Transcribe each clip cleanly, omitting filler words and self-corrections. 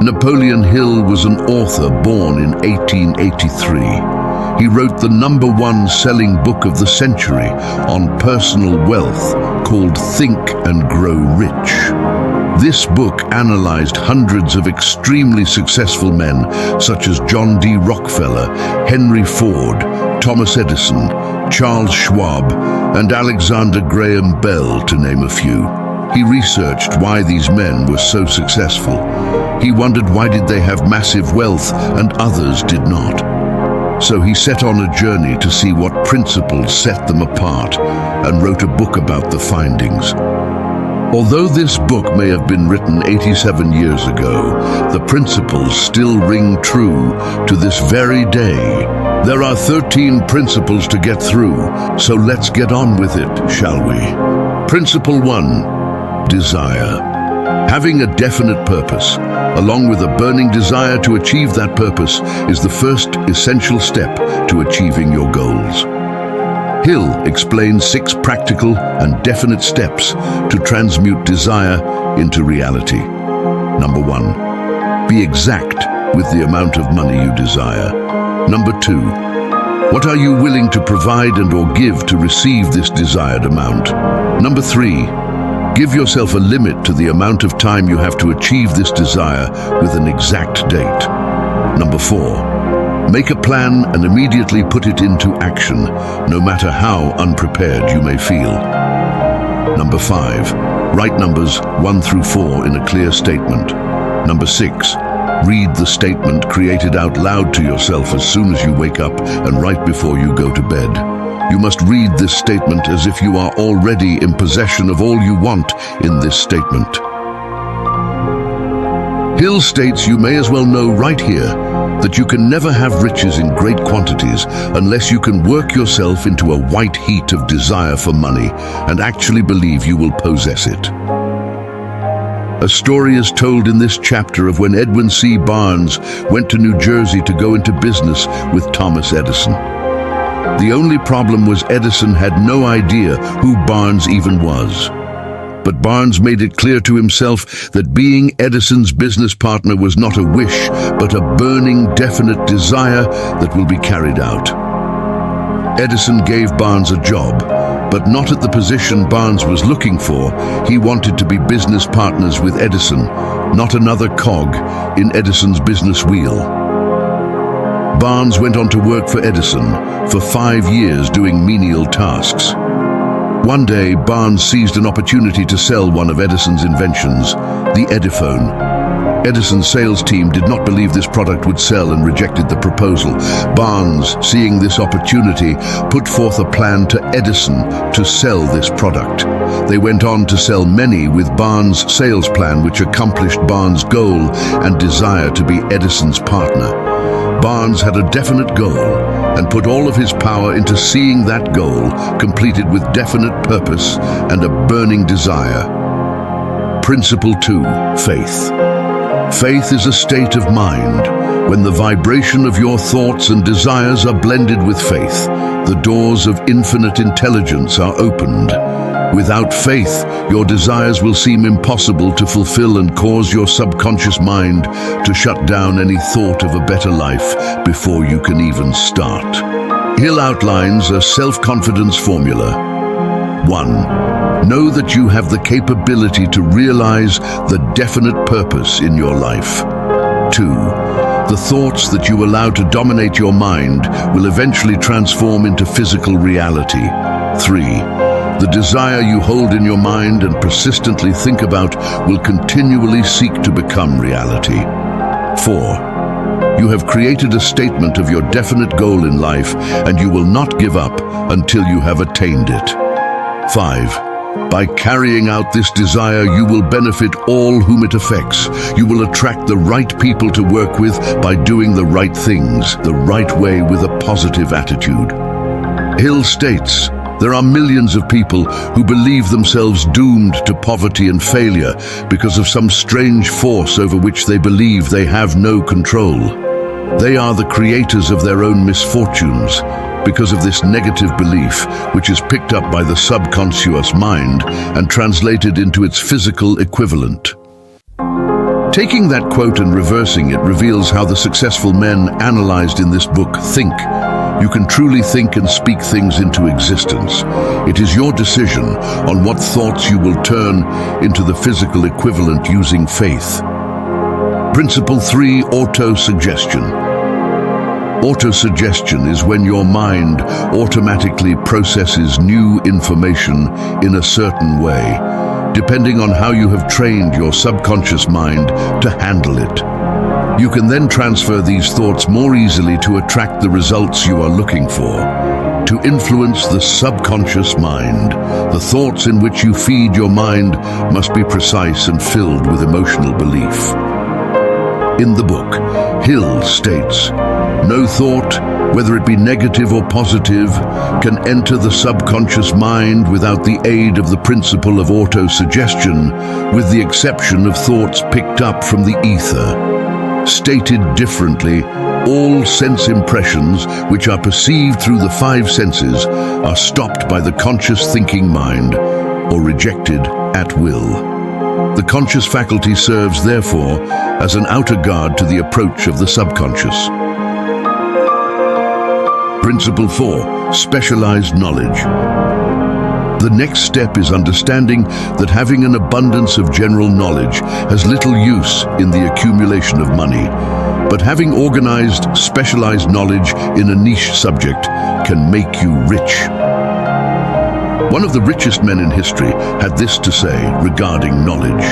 Napoleon Hill was an author born in 1883. He wrote the #1 selling book of the century on personal wealth called Think and Grow Rich. This book analyzed hundreds of extremely successful men such as John D. Rockefeller, Henry Ford, Thomas Edison, Charles Schwab, and Alexander Graham Bell, to name a few. He researched why these men were so successful. He wondered why did they have massive wealth and others did not. So he set on a journey to see what principles set them apart and wrote a book about the findings. Although this book may have been written 87 years ago, the principles still ring true to this very day. There are 13 principles to get through, so let's get on with it, shall we? Principle 1, desire. Having a definite purpose, along with a burning desire to achieve that purpose, is the first essential step to achieving your goals. Hill explains 6 practical and definite steps to transmute desire into reality. Number 1, be exact with the amount of money you desire. Number 2, what are you willing to provide and/or give to receive this desired amount? Number 3, give yourself a limit to the amount of time you have to achieve this desire with an exact date. Number 4, make a plan and immediately put it into action, no matter how unprepared you may feel. Number 5, write numbers 1 through 4 in a clear statement. Number 6, read the statement created out loud to yourself as soon as you wake up and right before you go to bed. You must read this statement as if you are already in possession of all you want in this statement. Hill states you may as well know right here that you can never have riches in great quantities unless you can work yourself into a white heat of desire for money and actually believe you will possess it. A story is told in this chapter of when Edwin C. Barnes went to New Jersey to go into business with Thomas Edison. The only problem was Edison had no idea who Barnes even was. But Barnes made it clear to himself that being Edison's business partner was not a wish, but a burning, definite desire that will be carried out. Edison gave Barnes a job, but not at the position Barnes was looking for. He wanted to be business partners with Edison, not another cog in Edison's business wheel. Barnes went on to work for Edison for 5 years doing menial tasks. One day, Barnes seized an opportunity to sell one of Edison's inventions, the Ediphone. Edison's sales team did not believe this product would sell and rejected the proposal. Barnes, seeing this opportunity, put forth a plan to Edison to sell this product. They went on to sell many with Barnes' sales plan, which accomplished Barnes' goal and desire to be Edison's partner. Barnes had a definite goal and put all of his power into seeing that goal completed with definite purpose and a burning desire. Principle 2, faith. Faith is a state of mind. When the vibration of your thoughts and desires are blended with faith, the doors of infinite intelligence are opened. Without faith, your desires will seem impossible to fulfill and cause your subconscious mind to shut down any thought of a better life before you can even start. Hill outlines a self-confidence formula. 1. Know that you have the capability to realize the definite purpose in your life. 2. The thoughts that you allow to dominate your mind will eventually transform into physical reality. 3. The desire you hold in your mind and persistently think about will continually seek to become reality. 4. You have created a statement of your definite goal in life, and you will not give up until you have attained it. 5. By carrying out this desire, you will benefit all whom it affects. You will attract the right people to work with by doing the right things, the right way with a positive attitude. Hill states, there are millions of people who believe themselves doomed to poverty and failure because of some strange force over which they believe they have no control. They are the creators of their own misfortunes because of this negative belief, which is picked up by the subconscious mind and translated into its physical equivalent. Taking that quote and reversing it reveals how the successful men analyzed in this book think. You can truly think and speak things into existence. It is your decision on what thoughts you will turn into the physical equivalent using faith. Principle 3, Autosuggestion. Autosuggestion is when your mind automatically processes new information in a certain way, depending on how you have trained your subconscious mind to handle it. You can then transfer these thoughts more easily to attract the results you are looking for. To influence the subconscious mind, the thoughts in which you feed your mind must be precise and filled with emotional belief. In the book, Hill states, "No thought, whether it be negative or positive, can enter the subconscious mind without the aid of the principle of autosuggestion, with the exception of thoughts picked up from the ether." Stated differently, all sense impressions which are perceived through the five senses are stopped by the conscious thinking mind or rejected at will. The conscious faculty serves, therefore, as an outer guard to the approach of the subconscious. Principle 4, Specialized Knowledge. The next step is understanding that having an abundance of general knowledge has little use in the accumulation of money, but having organized, specialized knowledge in a niche subject can make you rich. One of the richest men in history had this to say regarding knowledge.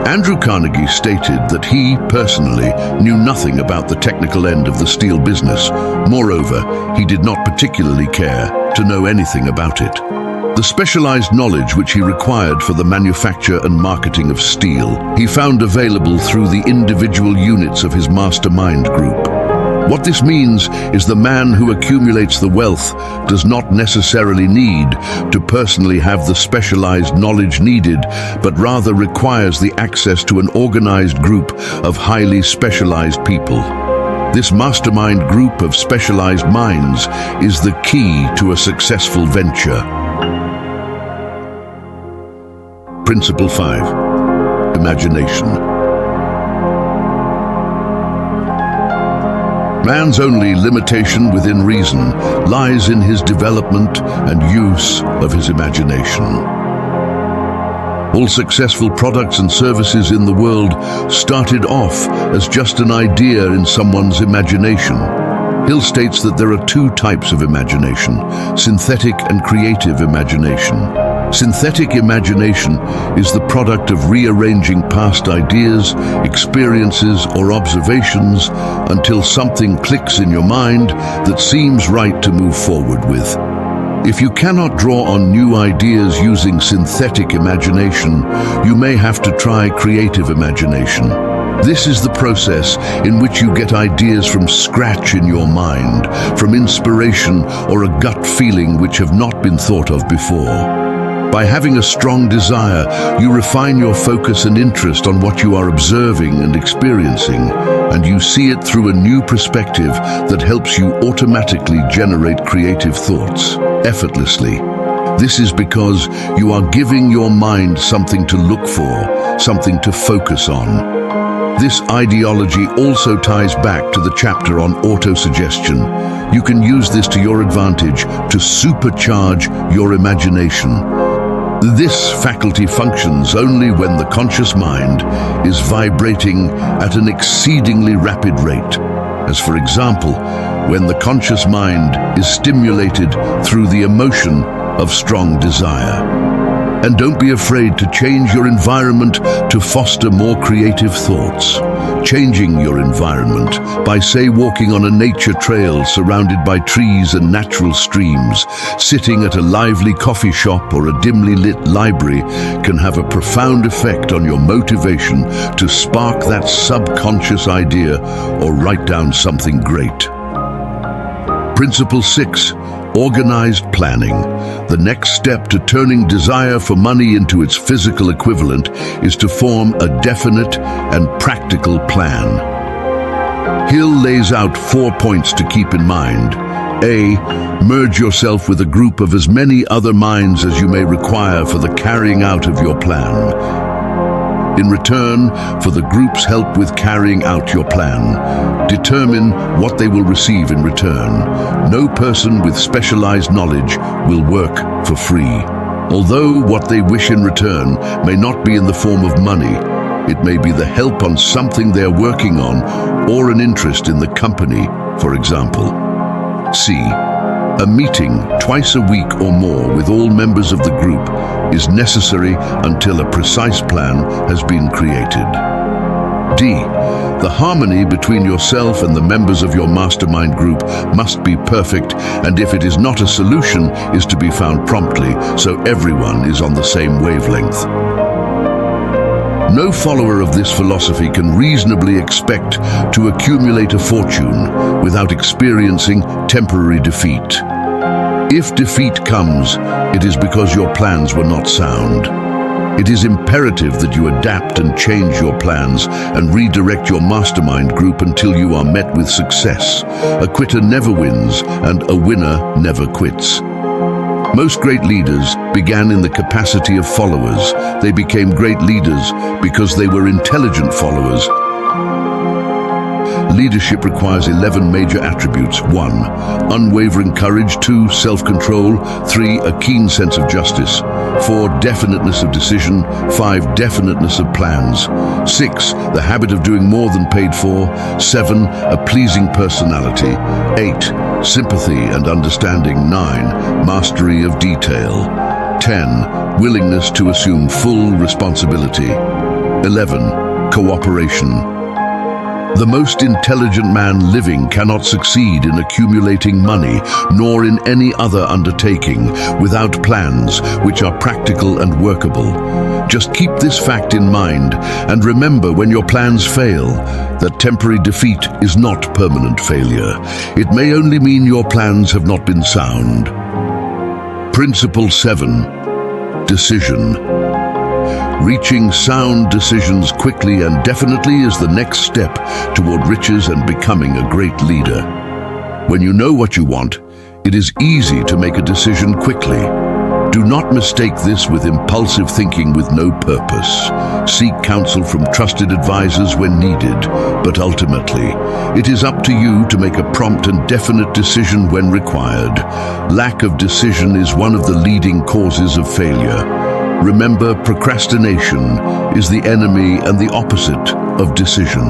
Andrew Carnegie stated that he, personally, knew nothing about the technical end of the steel business. Moreover, he did not particularly care to know anything about it. The specialized knowledge which he required for the manufacture and marketing of steel, he found available through the individual units of his mastermind group. What this means is the man who accumulates the wealth does not necessarily need to personally have the specialized knowledge needed, but rather requires the access to an organized group of highly specialized people. This mastermind group of specialized minds is the key to a successful venture. Principle 5, Imagination. Man's only limitation within reason lies in his development and use of his imagination. All successful products and services in the world started off as just an idea in someone's imagination. Hill states that there are two types of imagination: synthetic and creative imagination. Synthetic imagination is the product of rearranging past ideas, experiences, or observations until something clicks in your mind that seems right to move forward with. If you cannot draw on new ideas using synthetic imagination, you may have to try creative imagination. This is the process in which you get ideas from scratch in your mind, from inspiration or a gut feeling which have not been thought of before. By having a strong desire, you refine your focus and interest on what you are observing and experiencing, and you see it through a new perspective that helps you automatically generate creative thoughts, effortlessly. This is because you are giving your mind something to look for, something to focus on. This ideology also ties back to the chapter on autosuggestion. You can use this to your advantage to supercharge your imagination. This faculty functions only when the conscious mind is vibrating at an exceedingly rapid rate, as for example, when the conscious mind is stimulated through the emotion of strong desire. And don't be afraid to change your environment to foster more creative thoughts. Changing your environment by, say, walking on a nature trail surrounded by trees and natural streams, sitting at a lively coffee shop or a dimly lit library can have a profound effect on your motivation to spark that subconscious idea or write down something great. Principle 6, Organized Planning. The next step to turning desire for money into its physical equivalent is to form a definite and practical plan. Hill lays out 4 points to keep in mind. A. Merge yourself with a group of as many other minds as you may require for the carrying out of your plan. In return for the group's help with carrying out your plan, determine what they will receive in return. No person with specialized knowledge will work for free. Although what they wish in return may not be in the form of money, it may be the help on something they're working on or an interest in the company, for example. C. A meeting twice a week or more with all members of the group is necessary until a precise plan has been created. D. The harmony between yourself and the members of your mastermind group must be perfect, and if it is not, a solution is to be found promptly so everyone is on the same wavelength. No follower of this philosophy can reasonably expect to accumulate a fortune without experiencing temporary defeat. If defeat comes, it is because your plans were not sound. It is imperative that you adapt and change your plans and redirect your mastermind group until you are met with success. A quitter never wins, and a winner never quits. Most great leaders began in the capacity of followers. They became great leaders because they were intelligent followers. Leadership requires 11 major attributes. 1. Unwavering courage. 2. Self-control. 3. A keen sense of justice. 4. Definiteness of decision. 5. Definiteness of plans. 6. The habit of doing more than paid for. 7. A pleasing personality. 8. Sympathy and understanding. 9. Mastery of detail. 10. Willingness to assume full responsibility. 11. Cooperation. The most intelligent man living cannot succeed in accumulating money, nor in any other undertaking, without plans which are practical and workable. Just keep this fact in mind, and remember, when your plans fail, that temporary defeat is not permanent failure. It may only mean your plans have not been sound. Principle 7. Decision. Reaching sound decisions quickly and definitely is the next step toward riches and becoming a great leader. When you know what you want, it is easy to make a decision quickly. Do not mistake this with impulsive thinking with no purpose. Seek counsel from trusted advisors when needed, but ultimately, it is up to you to make a prompt and definite decision when required. Lack of decision is one of the leading causes of failure. Remember, procrastination is the enemy and the opposite of decision.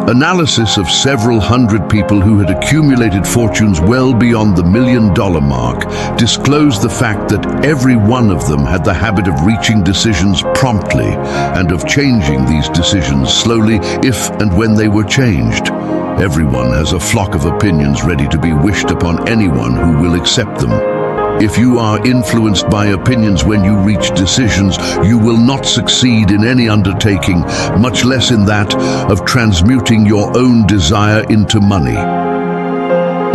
Analysis of several hundred people who had accumulated fortunes well beyond the $1 million mark disclosed the fact that every one of them had the habit of reaching decisions promptly and of changing these decisions slowly if and when they were changed. Everyone has a flock of opinions ready to be wished upon anyone who will accept them. If you are influenced by opinions when you reach decisions, you will not succeed in any undertaking, much less in that of transmuting your own desire into money.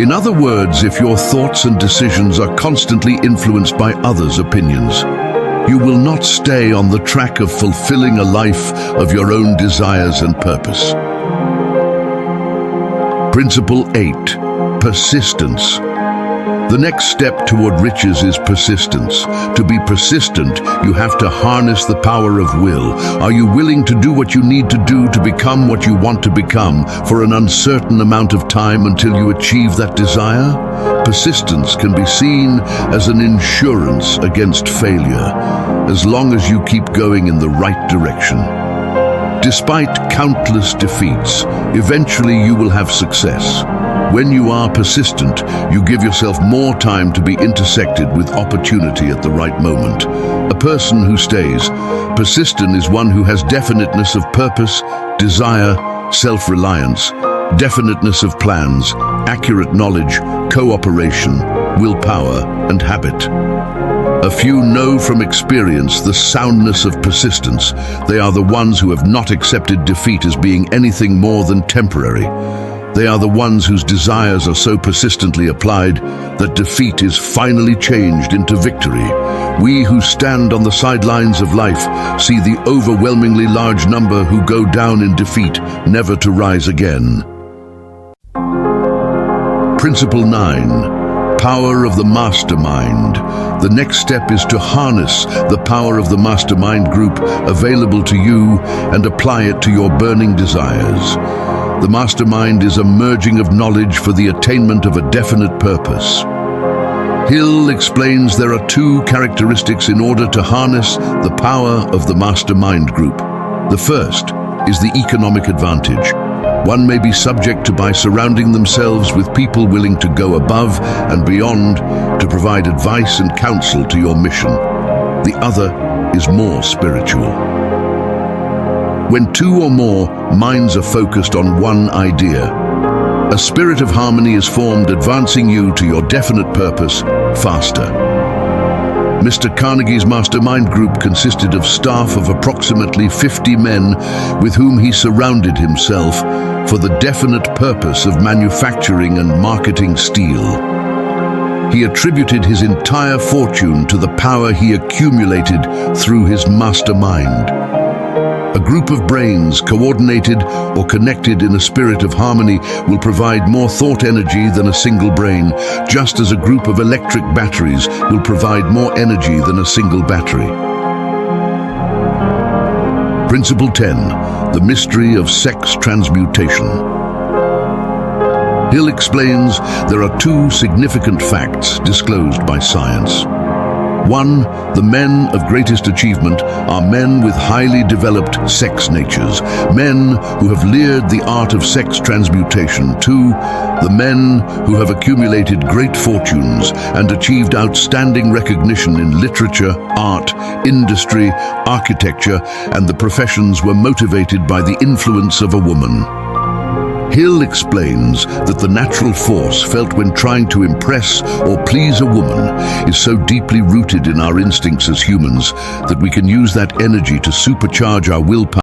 In other words, if your thoughts and decisions are constantly influenced by others' opinions, you will not stay on the track of fulfilling a life of your own desires and purpose. Principle 8. Persistence. The next step toward riches is persistence. To be persistent, you have to harness the power of will. Are you willing to do what you need to do to become what you want to become for an uncertain amount of time until you achieve that desire? Persistence can be seen as an insurance against failure, as long as you keep going in the right direction. Despite countless defeats, eventually you will have success. When you are persistent, you give yourself more time to be intersected with opportunity at the right moment. A person who stays persistent is one who has definiteness of purpose, desire, self-reliance, definiteness of plans, accurate knowledge, cooperation, willpower, and habit. A few know from experience the soundness of persistence. They are the ones who have not accepted defeat as being anything more than temporary. They are the ones whose desires are so persistently applied that defeat is finally changed into victory. We who stand on the sidelines of life see the overwhelmingly large number who go down in defeat, never to rise again. Principle 9. power of the mastermind. The next step is to harness the power of the mastermind group available to you and apply it to your burning desires. The mastermind is a merging of knowledge for the attainment of a definite purpose. Hill explains there are two characteristics in order to harness the power of the mastermind group. The first is the economic advantage. One may be subject to by surrounding themselves with people willing to go above and beyond to provide advice and counsel to your mission. The other is more spiritual. When two or more minds are focused on one idea, a spirit of harmony is formed, advancing you to your definite purpose faster. Mr. Carnegie's mastermind group consisted of staff of approximately 50 men with whom he surrounded himself for the definite purpose of manufacturing and marketing steel. He attributed his entire fortune to the power he accumulated through his mastermind. A group of brains coordinated or connected in a spirit of harmony will provide more thought energy than a single brain, just as a group of electric batteries will provide more energy than a single battery. Principle 10. The mystery of sex transmutation. Hill explains there are two significant facts disclosed by science. 1. The men of greatest achievement are men with highly developed sex natures, men who have learned the art of sex transmutation. 2. The men who have accumulated great fortunes and achieved outstanding recognition in literature, art, industry, architecture, and the professions were motivated by the influence of a woman. Hill explains that the natural force felt when trying to impress or please a woman is so deeply rooted in our instincts as humans that we can use that energy to supercharge our willpower